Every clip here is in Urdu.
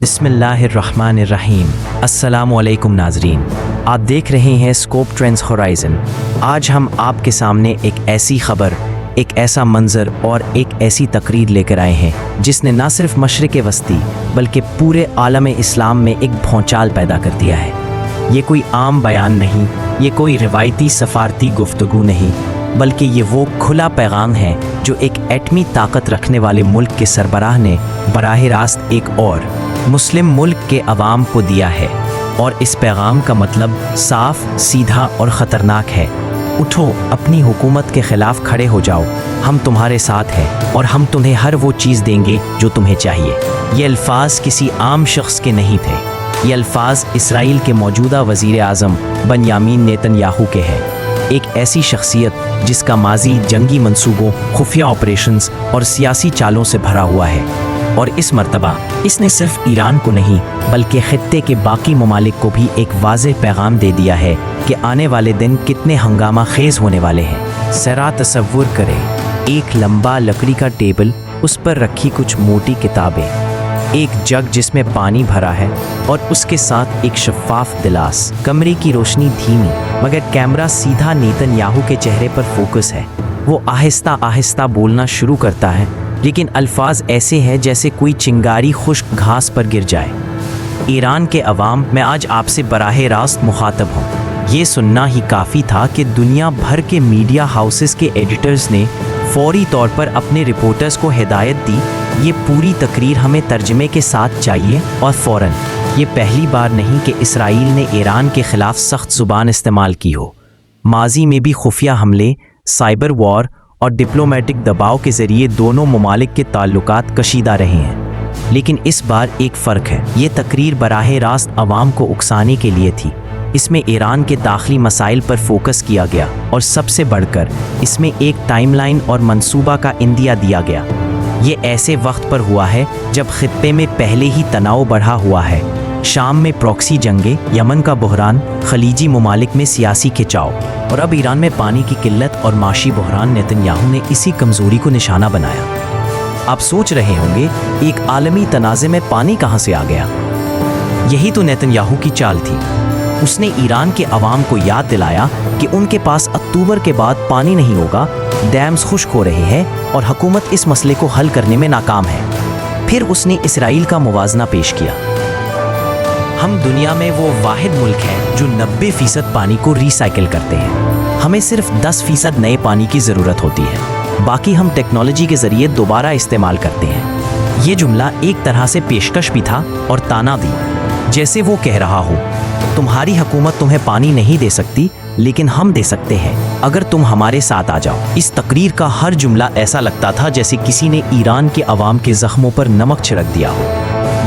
بسم اللہ الرحمن الرحیم۔ السلام علیکم ناظرین، آپ دیکھ رہے ہیں اسکوپ ٹرینڈز ہورائزن۔ آج ہم آپ کے سامنے ایک ایسی خبر، ایک ایسا منظر اور ایک ایسی تقریر لے کر آئے ہیں جس نے نہ صرف مشرق وسطی بلکہ پورے عالم اسلام میں ایک بھونچال پیدا کر دیا ہے۔ یہ کوئی عام بیان نہیں، یہ کوئی روایتی سفارتی گفتگو نہیں، بلکہ یہ وہ کھلا پیغام ہے جو ایک ایٹمی طاقت رکھنے والے ملک کے سربراہ نے براہ راست ایک اور مسلم ملک کے عوام کو دیا ہے، اور اس پیغام کا مطلب صاف، سیدھا اور خطرناک ہے۔ اٹھو، اپنی حکومت کے خلاف کھڑے ہو جاؤ، ہم تمہارے ساتھ ہیں اور ہم تمہیں ہر وہ چیز دیں گے جو تمہیں چاہیے۔ یہ الفاظ کسی عام شخص کے نہیں تھے، یہ الفاظ اسرائیل کے موجودہ وزیر اعظم بنیامین نیتن یاہو کے ہیں، ایک ایسی شخصیت جس کا ماضی جنگی منصوبوں، خفیہ آپریشنز اور سیاسی چالوں سے بھرا ہوا ہے، اور اس مرتبہ اس نے صرف ایران کو نہیں بلکہ خطے کے باقی ممالک کو بھی ایک واضح پیغام دے دیا ہے کہ آنے والے دن کتنے ہنگامہ خیز ہونے والے ہیں۔ ذرا تصور کریں، ایک لمبا لکڑی کا ٹیبل، اس پر رکھی کچھ موٹی کتابیں، ایک جگ جس میں پانی بھرا ہے اور اس کے ساتھ ایک شفاف گلاس۔ کمرے کی روشنی دھیمی مگر کیمرہ سیدھا نیتن یاہو کے چہرے پر فوکس ہے۔ وہ آہستہ آہستہ بولنا شروع کرتا ہے، لیکن الفاظ ایسے ہیں جیسے کوئی چنگاری خشک گھاس پر گر جائے۔ ایران کے عوام، میں آج آپ سے براہ راست مخاطب ہوں۔ یہ سننا ہی کافی تھا کہ دنیا بھر کے میڈیا ہاؤسز کے ایڈیٹرز نے فوری طور پر اپنے رپورٹرز کو ہدایت دی، یہ پوری تقریر ہمیں ترجمے کے ساتھ چاہیے اور فوراً۔ یہ پہلی بار نہیں کہ اسرائیل نے ایران کے خلاف سخت زبان استعمال کی ہو۔ ماضی میں بھی خفیہ حملے، سائبر وار اور ڈپلومیٹک دباؤ کے ذریعے دونوں ممالک کے تعلقات کشیدہ رہے ہیں، لیکن اس بار ایک فرق ہے۔ یہ تقریر براہ راست عوام کو اکسانے کے لیے تھی۔ اس میں ایران کے داخلی مسائل پر فوکس کیا گیا اور سب سے بڑھ کر اس میں ایک ٹائم لائن اور منصوبہ کا اندیا دیا گیا۔ یہ ایسے وقت پر ہوا ہے جب خطے میں پہلے ہی تناؤ بڑھا ہوا ہے، شام میں پراکسی جنگیں، یمن کا بحران، خلیجی ممالک میں سیاسی کھچاؤ، اور اب ایران میں پانی کی قلت اور معاشی بحران۔ نیتن یاہو نے اسی کمزوری کو نشانہ بنایا۔ آپ سوچ رہے ہوں گے، ایک عالمی تنازع میں پانی کہاں سے آ گیا؟ یہی تو نیتن یاہو کی چال تھی۔ اس نے ایران کے عوام کو یاد دلایا کہ ان کے پاس اکتوبر کے بعد پانی نہیں ہوگا، ڈیمز خشک ہو رہے ہیں اور حکومت اس مسئلے کو حل کرنے میں ناکام ہے۔ پھر اس نے اسرائیل کا موازنہ پیش کیا۔ ہم دنیا میں وہ واحد ملک ہیں جو 90% پانی کو ری سائیکل کرتے ہیں۔ ہمیں صرف 10% نئے پانی کی ضرورت ہوتی ہے، باقی ہم ٹیکنالوجی کے ذریعے دوبارہ استعمال کرتے ہیں۔ یہ جملہ ایک طرح سے پیشکش بھی تھا اور تانا بھی، جیسے وہ کہہ رہا ہو، تمہاری حکومت تمہیں پانی نہیں دے سکتی، لیکن ہم دے سکتے ہیں اگر تم ہمارے ساتھ آ جاؤ۔ اس تقریر کا ہر جملہ ایسا لگتا تھا جیسے کسی نے ایران کے عوام کے زخموں پر نمک چھڑک دیا ہو۔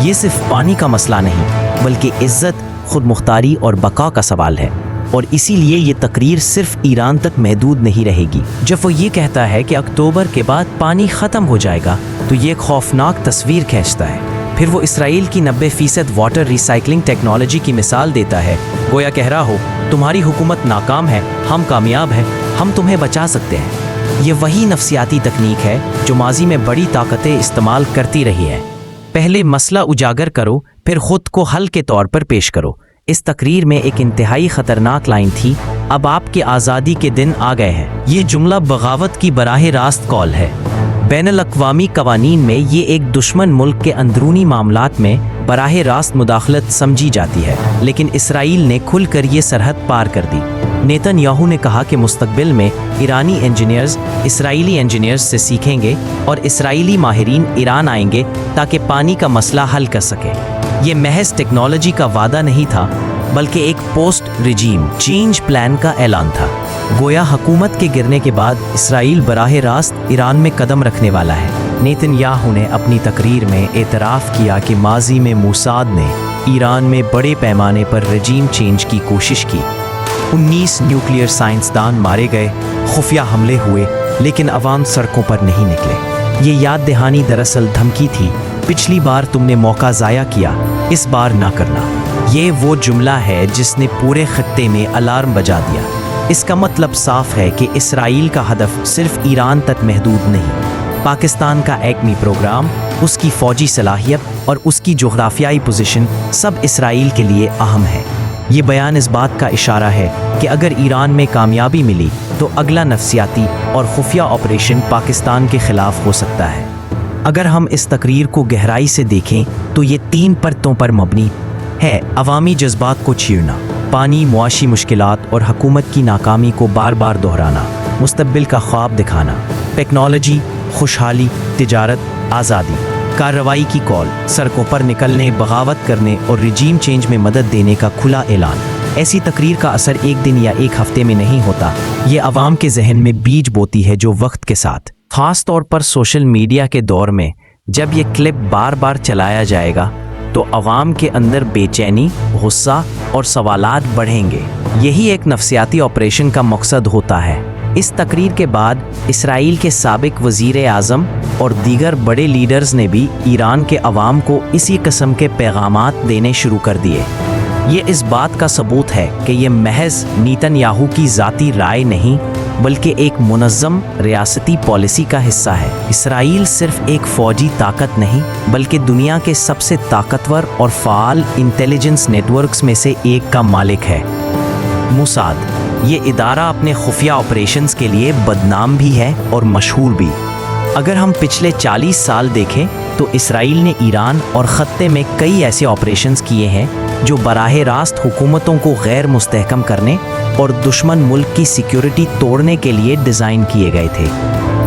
یہ صرف پانی کا مسئلہ نہیں بلکہ عزت، خود مختاری اور بقا کا سوال ہے، اور اسی لیے یہ تقریر صرف ایران تک محدود نہیں رہے گی۔ جب وہ یہ کہتا ہے کہ اکتوبر کے بعد پانی ختم ہو جائے گا تو یہ ایک خوفناک تصویر کھینچتا ہے۔ پھر وہ اسرائیل کی 90% واٹر ری سائیکلنگ ٹیکنالوجی کی مثال دیتا ہے، گویا کہہ رہا ہو، تمہاری حکومت ناکام ہے، ہم کامیاب ہیں، ہم تمہیں بچا سکتے ہیں۔ یہ وہی نفسیاتی تکنیک ہے جو ماضی میں بڑی طاقتیں استعمال کرتی رہی ہے۔ پہلے مسئلہ اجاگر کرو، پھر خود کو حل کے طور پر پیش کرو۔ اس تقریر میں ایک انتہائی خطرناک لائن تھی، اب آپ کے آزادی کے دن آ گئے ہیں۔ یہ جملہ بغاوت کی براہ راست کال ہے۔ بین الاقوامی قوانین میں یہ ایک دشمن ملک کے اندرونی معاملات میں براہ راست مداخلت سمجھی جاتی ہے، لیکن اسرائیل نے کھل کر یہ سرحد پار کر دی۔ نیتن یاہو نے کہا کہ مستقبل میں ایرانی انجینئرز اسرائیلی انجینئرز سے سیکھیں گے اور اسرائیلی ماہرین ایران آئیں گے تاکہ پانی کا مسئلہ حل کر سکیں۔ یہ محض ٹیکنالوجی کا وعدہ نہیں تھا بلکہ ایک پوسٹ ریجیم چینج پلان کا اعلان تھا۔ گویا حکومت کے گرنے کے بعد اسرائیل براہ راست ایران میں قدم رکھنے والا ہے۔ نیتن یاہو نے اپنی تقریر میں اعتراف کیا کہ ماضی میں موساد نے ایران میں بڑے پیمانے پر رجیم چینج کی کوشش کی۔ 19 نیوکلیئر سائنسدان مارے گئے، خفیہ حملے ہوئے، لیکن عوام سڑکوں پر نہیں نکلے۔ یہ یاد دہانی دراصل دھمکی تھی، پچھلی بار تم نے موقع ضائع کیا، اس بار نہ کرنا۔ یہ وہ جملہ ہے جس نے پورے خطے میں الارم بجا دیا۔ اس کا مطلب صاف ہے کہ اسرائیل کا ہدف صرف ایران تک محدود نہیں، پاکستان کا ایٹمی پروگرام، اس کی فوجی صلاحیت اور اس کی جغرافیائی پوزیشن سب اسرائیل کے لیے اہم ہے۔ یہ بیان اس بات کا اشارہ ہے کہ اگر ایران میں کامیابی ملی تو اگلا نفسیاتی اور خفیہ آپریشن پاکستان کے خلاف ہو سکتا ہے۔ اگر ہم اس تقریر کو گہرائی سے دیکھیں تو یہ 3 پرتوں پر مبنی ہے: عوامی جذبات کو چھیڑنا، پانی، معاشی مشکلات اور حکومت کی ناکامی کو بار بار دہرانا، مستقبل کا خواب دکھانا، ٹیکنالوجی، خوشحالی، تجارت، آزادی، کارروائی کی کال، سڑکوں پر نکلنے، بغاوت کرنے اور رجیم چینج میں مدد دینے کا کھلا اعلان۔ ایسی تقریر کا اثر ایک دن یا ایک ہفتے میں نہیں ہوتا، یہ عوام کے ذہن میں بیج بوتی ہے جو وقت کے ساتھ، خاص طور پر سوشل میڈیا کے دور میں جب یہ کلپ بار بار چلایا جائے گا تو عوام کے اندر بے چینی، غصہ اور سوالات بڑھیں گے۔ یہی ایک نفسیاتی آپریشن کا مقصد ہوتا ہے۔ اس تقریر کے بعد اسرائیل کے سابق وزیر اعظم اور دیگر بڑے لیڈرز نے بھی ایران کے عوام کو اسی قسم کے پیغامات دینے شروع کر دیے۔ یہ اس بات کا ثبوت ہے کہ یہ محض نیتن یاہو کی ذاتی رائے نہیں بلکہ ایک منظم ریاستی پالیسی کا حصہ ہے۔ اسرائیل صرف ایک فوجی طاقت نہیں بلکہ دنیا کے سب سے طاقتور اور فعال انٹیلیجنس نیٹ ورکس میں سے ایک کا مالک ہے۔ موساد یہ ادارہ اپنے خفیہ آپریشنز کے لیے بدنام بھی ہے اور مشہور بھی۔ اگر ہم پچھلے 40 سال دیکھیں تو اسرائیل نے ایران اور خطے میں کئی ایسے آپریشنز کیے ہیں جو براہ راست حکومتوں کو غیر مستحکم کرنے اور دشمن ملک کی سیکیورٹی توڑنے کے لیے ڈیزائن کیے گئے تھے۔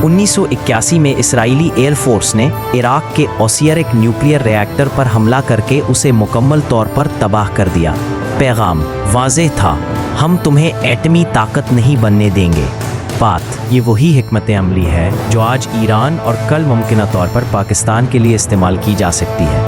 1981 میں اسرائیلی ایئر فورس نے عراق کے اوسیئر ایک نیوکلیئر ری ایکٹر پر حملہ کر کے اسے مکمل طور پر تباہ کر دیا۔ پیغام واضح تھا: ہم تمہیں ایٹمی طاقت نہیں بننے دیں گے۔ بات یہ وہی حکمت عملی ہے جو آج ایران اور کل ممکنہ طور پر پاکستان کے لیے استعمال کی جا سکتی ہے۔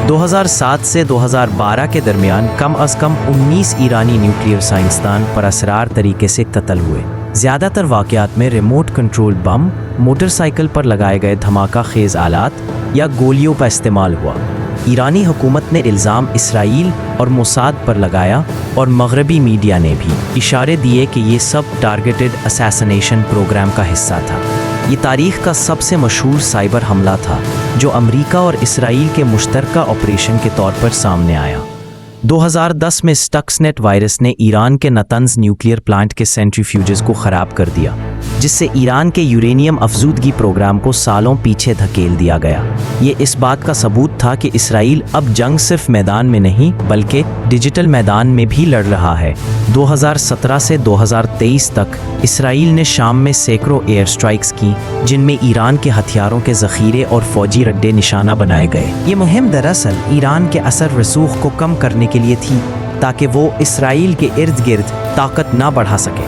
2007 سے 2012 کے درمیان کم از کم 19 ایرانی نیوکلیئر سائنسدان پراسرار طریقے سے قتل ہوئے۔ زیادہ تر واقعات میں ریموٹ کنٹرول بم، موٹر سائیکل پر لگائے گئے دھماکہ خیز آلات یا گولیوں کا استعمال ہوا۔ ایرانی حکومت نے الزام اسرائیل اور موساد پر لگایا اور مغربی میڈیا نے بھی اشارے دیے کہ یہ سب ٹارگیٹڈ اسیسنیشن پروگرام کا حصہ تھا۔ یہ تاریخ کا سب سے مشہور سائبر حملہ تھا جو امریکہ اور اسرائیل کے مشترکہ آپریشن کے طور پر سامنے آیا۔ 2010 میں سٹکس نیٹ وائرس نے ایران کے نتنز نیوکلیئر پلانٹ کے سینٹریفیوجز کو خراب کر دیا، جس سے ایران کے یورینیم افزودگی پروگرام کو سالوں پیچھے دھکیل دیا گیا۔ یہ اس بات کا ثبوت تھا کہ اسرائیل اب جنگ صرف میدان میں نہیں بلکہ ڈیجیٹل میدان میں بھی لڑ رہا ہے۔ 2017 سے 2023 تک اسرائیل نے شام میں سینکڑوں ایئر سٹرائکس کی جن میں ایران کے ہتھیاروں کے ذخیرے اور فوجی اڈے نشانہ بنائے گئے۔ یہ مہم دراصل ایران کے اثر رسوخ کو کم کرنے کے لیے تھی تاکہ وہ اسرائیل کے ارد گرد طاقت نہ بڑھا سکے۔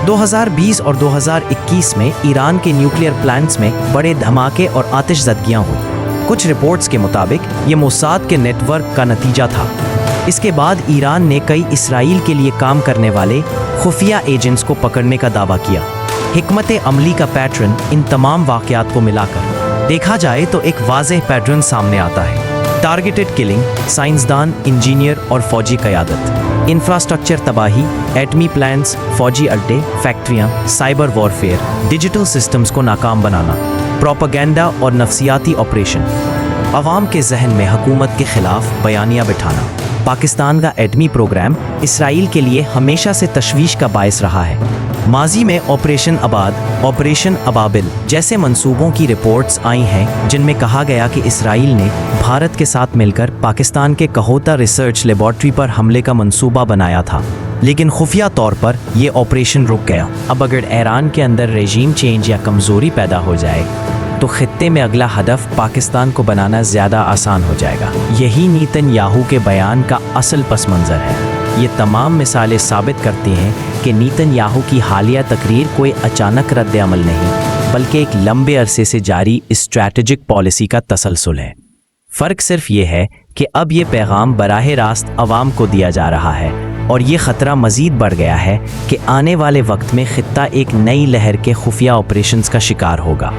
2020 اور 2021 میں ایران کے نیوکلیئر پلانٹس میں بڑے دھماکے اور آتش زدگیاں ہوئیں۔ کچھ رپورٹس کے مطابق یہ موساد کے نیٹ ورک کا نتیجہ تھا۔ اس کے بعد ایران نے کئی اسرائیل کے لیے کام کرنے والے خفیہ ایجنٹس کو پکڑنے کا دعویٰ کیا۔ حکمت عملی کا پیٹرن ان تمام واقعات کو ملا کر دیکھا جائے تو ایک واضح پیٹرن سامنے آتا ہے: ٹارگیٹڈ کلنگ، سائنسدان، انجینئر اور فوجی قیادت، انفراسٹرکچر تباہی، ایٹمی پلانٹس، فوجی اڈے، فیکٹریاں، سائبر وارفیئر، ڈیجیٹل سسٹمز کو ناکام بنانا، پروپیگنڈا اور نفسیاتی آپریشن، عوام کے ذہن میں حکومت کے خلاف بیانیہ بٹھانا۔ پاکستان کا ایٹمی پروگرام اسرائیل کے لیے ہمیشہ سے تشویش کا باعث رہا ہے۔ ماضی میں آپریشن آباد، آپریشن ابابل جیسے منصوبوں کی رپورٹس آئی ہیں جن میں کہا گیا کہ اسرائیل نے بھارت کے ساتھ مل کر پاکستان کے کہوتہ ریسرچ لیبارٹری پر حملے کا منصوبہ بنایا تھا، لیکن خفیہ طور پر یہ آپریشن رک گیا۔ اب اگر ایران کے اندر رژیم چینج یا کمزوری پیدا ہو جائے تو خطے میں اگلا ہدف پاکستان کو بنانا زیادہ آسان ہو جائے گا۔ یہی نیتن یاہو کے بیان کا اصل پس منظر ہے۔ یہ تمام مثالیں ثابت کرتی ہیں کہ نیتن یاہو کی حالیہ تقریر کوئی اچانک رد عمل نہیں بلکہ ایک لمبے عرصے سے جاری اسٹریٹجک پالیسی کا تسلسل ہے۔ فرق صرف یہ ہے کہ اب یہ پیغام براہ راست عوام کو دیا جا رہا ہے اور یہ خطرہ مزید بڑھ گیا ہے کہ آنے والے وقت میں خطہ ایک نئی لہر کے خفیہ آپریشنز کا شکار ہوگا۔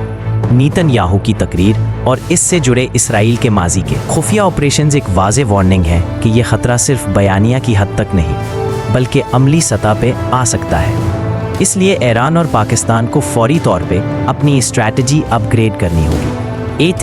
نیتن یاہو کی تقریر اور اس سے جڑے اسرائیل کے ماضی کے خفیہ آپریشنز ایک واضح وارننگ ہے کہ یہ خطرہ صرف بیانیہ کی حد تک نہیں بلکہ عملی سطح پہ آ سکتا ہے۔ اس لیے ایران اور پاکستان کو فوری طور پہ اپنی اسٹریٹجی اپ گریڈ کرنی ہوگی۔ 8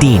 3.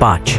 5.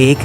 1.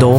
2.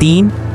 3.